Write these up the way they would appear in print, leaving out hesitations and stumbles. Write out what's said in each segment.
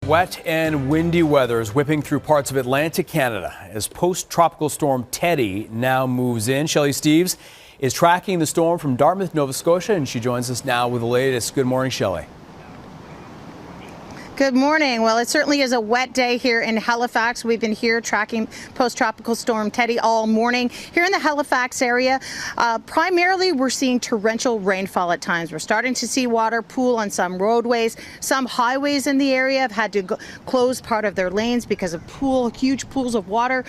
Wet and windy weather is whipping through parts of Atlantic Canada as post-tropical storm Teddy now moves in. Shelley Steeves is tracking the storm from Dartmouth, Nova Scotia, and she joins us now with the latest. Good morning, Shelley. Good morning. Well, it certainly is a wet day here in Halifax. We've been here tracking post-tropical storm Teddy all morning. Here in the Halifax area, primarily we're seeing torrential rainfall at times. We're starting to see water pool on some roadways. Some highways in the area have had to close part of their lanes because of huge pools of water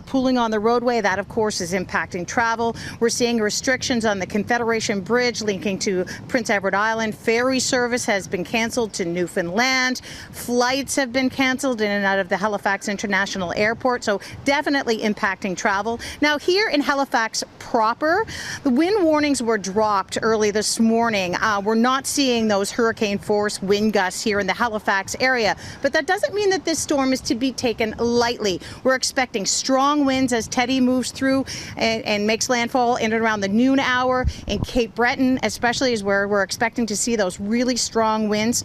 pooling on the roadway. That, of course, is impacting travel. We're seeing restrictions on the Confederation Bridge linking to Prince Edward Island. Ferry service has been canceled to Newfoundland. Flights have been canceled in and out of the Halifax International Airport, so definitely impacting travel. Now, here in Halifax proper, the wind warnings were dropped early this morning. We're not seeing those hurricane force wind gusts here in the Halifax area, but that doesn't mean that this storm is to be taken lightly. We're expecting strong winds as Teddy moves through and makes landfall in and around the noon hour. In Cape Breton, especially, is where we're expecting to see those really strong winds.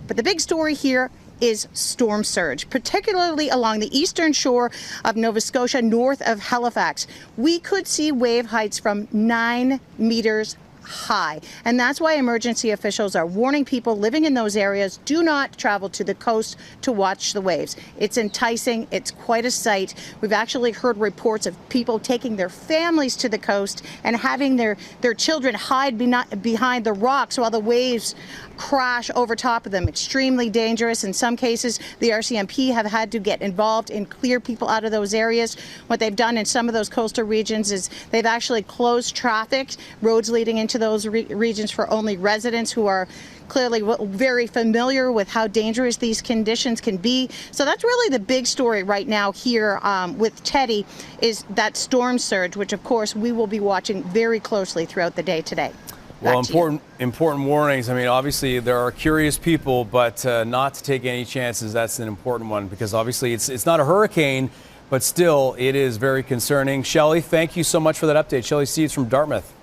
But the big story here is storm surge, particularly along the eastern shore of Nova Scotia, north of Halifax. We could see wave heights from 9 meters high. And that's why emergency officials are warning people living in those areas, do not travel to the coast to watch the waves. It's enticing. It's quite a sight. We've actually heard reports of people taking their families to the coast and having their children hide behind the rocks while the waves crash over top of them. Extremely dangerous. In some cases, the RCMP have had to get involved and clear people out of those areas. What they've done in some of those coastal regions is they've actually closed traffic, roads leading into those regions for only residents who are clearly very familiar with how dangerous these conditions can be. So that's really the big story right now here with Teddy, is that storm surge, which of course we will be watching very closely throughout the day today. Well, important warnings. I mean, obviously there are curious people, but not to take any chances. That's an important one, because obviously it's not a hurricane, but still it is very concerning. Shelley, thank you so much for that update. Shelley Steeves from Dartmouth.